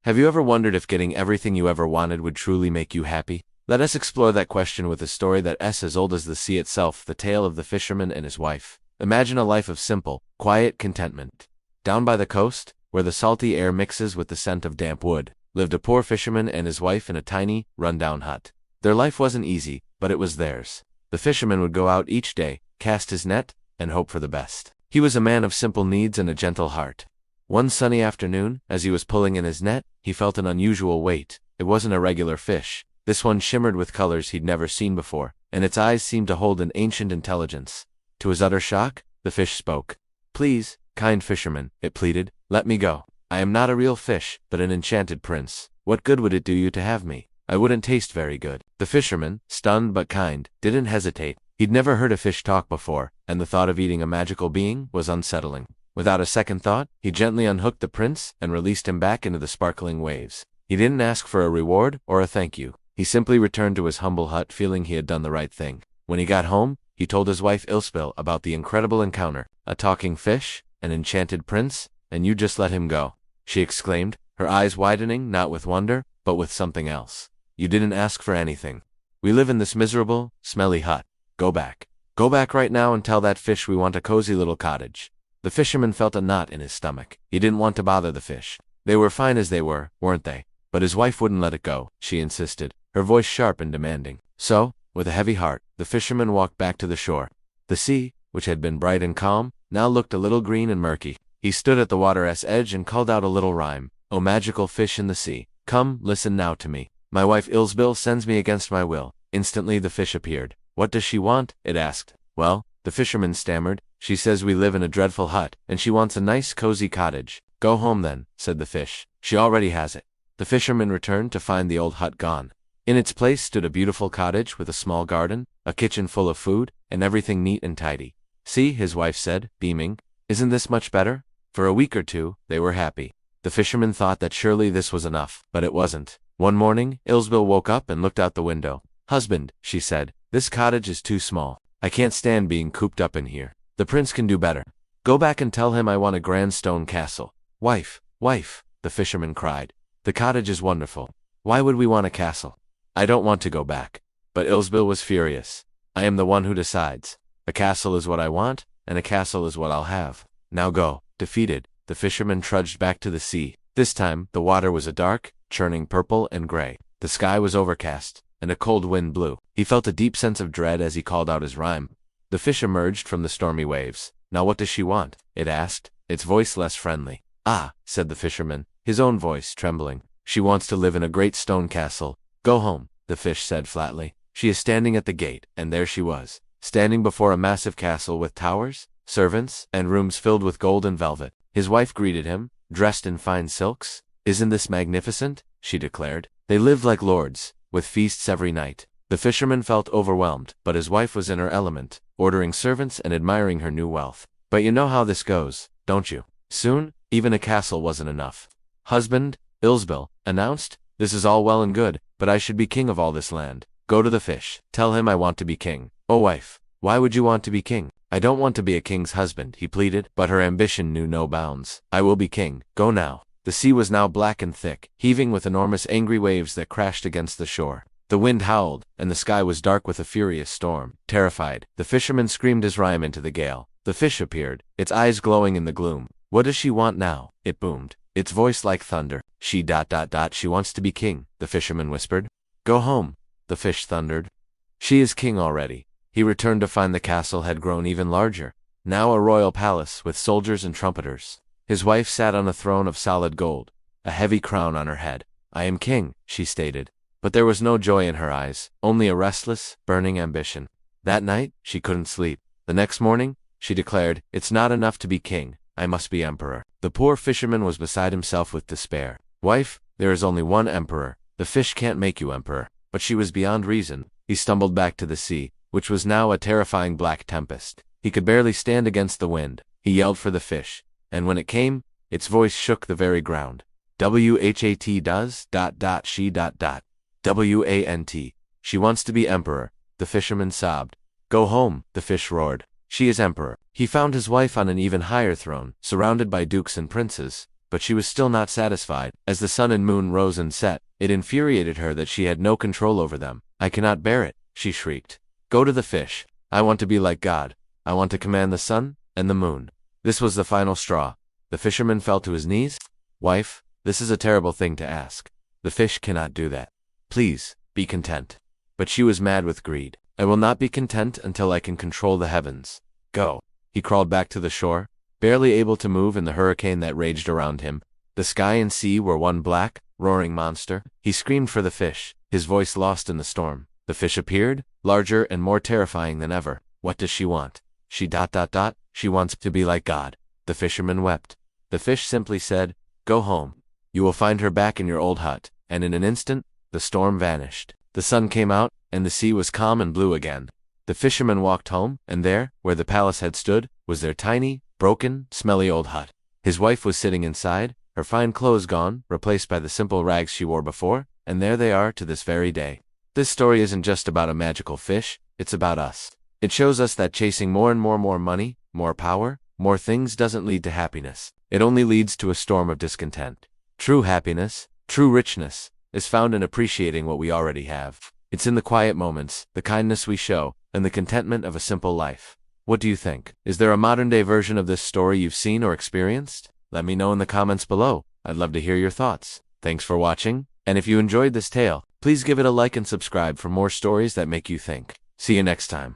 Have you ever wondered if getting everything you ever wanted would truly make you happy? Let us explore that question with a story that's as old as the sea itself, the tale of the fisherman and his wife. Imagine a life of simple, quiet contentment. Down by the coast, where the salty air mixes with the scent of damp wood, lived a poor fisherman and his wife in a tiny, run-down hut. Their life wasn't easy, but it was theirs. The fisherman would go out each day, cast his net, and hope for the best. He was a man of simple needs and a gentle heart. One sunny afternoon, as he was pulling in his net, he felt an unusual weight. It wasn't a regular fish. This one shimmered with colors he'd never seen before, and its eyes seemed to hold an ancient intelligence. To his utter shock, the fish spoke. "Please, kind fisherman," it pleaded, "let me go. I am not a real fish, but an enchanted prince. What good would it do you to have me? I wouldn't taste very good." The fisherman, stunned but kind, didn't hesitate. He'd never heard a fish talk before, and the thought of eating a magical being was unsettling. Without a second thought, he gently unhooked the prince and released him back into the sparkling waves. He didn't ask for a reward or a thank you. He simply returned to his humble hut feeling he had done the right thing. When he got home, he told his wife Ilspill about the incredible encounter. "A talking fish, an enchanted prince, and you just let him go," she exclaimed, her eyes widening not with wonder, but with something else. "You didn't ask for anything. We live in this miserable, smelly hut. Go back. Go back right now and tell that fish we want a cozy little cottage." The fisherman felt a knot in his stomach. He didn't want to bother the fish. They were fine as they were, weren't they? But his wife wouldn't let it go, she insisted, her voice sharp and demanding. So, with a heavy heart, the fisherman walked back to the shore. The sea, which had been bright and calm, now looked a little green and murky. He stood at the water's edge and called out a little rhyme. "O magical fish in the sea, come, listen now to me. My wife Ilsbill sends me against my will." Instantly the fish appeared. "What does she want?" it asked. "Well," the fisherman stammered, "she says we live in a dreadful hut, and she wants a nice cozy cottage." "Go home then," said the fish. "She already has it." The fisherman returned to find the old hut gone. In its place stood a beautiful cottage with a small garden, a kitchen full of food, and everything neat and tidy. "See," his wife said, beaming, "isn't this much better?" For a week or two, they were happy. The fisherman thought that surely this was enough, but it wasn't. One morning, Ilsbill woke up and looked out the window. "Husband," she said, "this cottage is too small. I can't stand being cooped up in here. The prince can do better. Go back and tell him I want a grand stone castle." "Wife, wife," the fisherman cried, "the cottage is wonderful. Why would we want a castle? I don't want to go back." But Ilsbill was furious. "I am the one who decides. A castle is what I want, and a castle is what I'll have. Now go." Defeated, the fisherman trudged back to the sea. This time, the water was a dark, churning purple and gray. The sky was overcast, and a cold wind blew. He felt a deep sense of dread as he called out his rhyme. The fish emerged from the stormy waves. "Now what does she want?" it asked, its voice less friendly. "Ah," said the fisherman, his own voice trembling. "She wants to live in a great stone castle." "Go home," the fish said flatly. "She is standing at the gate," and there she was, standing before a massive castle with towers, servants, and rooms filled with gold and velvet. His wife greeted him, dressed in fine silks. "Isn't this magnificent?" she declared. They lived like lords, with feasts every night. The fisherman felt overwhelmed, but his wife was in her element, ordering servants and admiring her new wealth. But you know how this goes, don't you? Soon, even a castle wasn't enough. "Husband," Ilsbill announced, "this is all well and good, but I should be king of all this land. Go to the fish. Tell him I want to be king." "Oh wife, why would you want to be king?" "I don't want to be a king's husband," he pleaded, but her ambition knew no bounds. "I will be king. Go now." The sea was now black and thick, heaving with enormous angry waves that crashed against the shore. The wind howled, and the sky was dark with a furious storm. Terrified, the fisherman screamed his rhyme into the gale. The fish appeared, its eyes glowing in the gloom. "What does she want now?" it boomed, its voice like thunder. She wants to be king," the fisherman whispered. "Go home," the fish thundered. "She is king already." He returned to find the castle had grown even larger, now a royal palace with soldiers and trumpeters. His wife sat on a throne of solid gold, a heavy crown on her head. "I am king," she stated. But there was no joy in her eyes, only a restless, burning ambition. That night, she couldn't sleep. The next morning, she declared, "It's not enough to be king, I must be emperor." The poor fisherman was beside himself with despair. "Wife, there is only one emperor. The fish can't make you emperor." But she was beyond reason. He stumbled back to the sea, which was now a terrifying black tempest. He could barely stand against the wind. He yelled for the fish, and when it came, its voice shook the very ground. "What does, she want. She wants to be emperor," the fisherman sobbed. "Go home," the fish roared. "She is emperor." He found his wife on an even higher throne, surrounded by dukes and princes. but she was still not satisfied. As the sun and moon rose and set, it infuriated her that she had no control over them. "I cannot bear it," she shrieked. "Go to the fish. I want to be like God. I want to command the sun and the moon." This was the final straw. The fisherman fell to his knees. "Wife, this is a terrible thing to ask. The fish cannot do that. Please, be content." But she was mad with greed. "I will not be content until I can control the heavens. Go." He crawled back to the shore, barely able to move in the hurricane that raged around him. The sky and sea were one black, roaring monster. He screamed for the fish, his voice lost in the storm. The fish appeared, larger and more terrifying than ever. "What does she want?" She wants to be like God." The fisherman wept. The fish simply said, "Go home. You will find her back in your old hut." And in an instant, the storm vanished. The sun came out, and the sea was calm and blue again. The fisherman walked home, and there, where the palace had stood, was their tiny, broken, smelly old hut. His wife was sitting inside, her fine clothes gone, replaced by the simple rags she wore before, and there they are to this very day. This story isn't just about a magical fish, it's about us. It shows us that chasing more and more money, more power, more things doesn't lead to happiness. It only leads to a storm of discontent. True happiness, true richness, is found in appreciating what we already have. It's in the quiet moments, the kindness we show, and the contentment of a simple life. What do you think? Is there a modern-day version of this story you've seen or experienced? Let me know in the comments below. I'd love to hear your thoughts. Thanks for watching, and if you enjoyed this tale, please give it a like and subscribe for more stories that make you think. See you next time.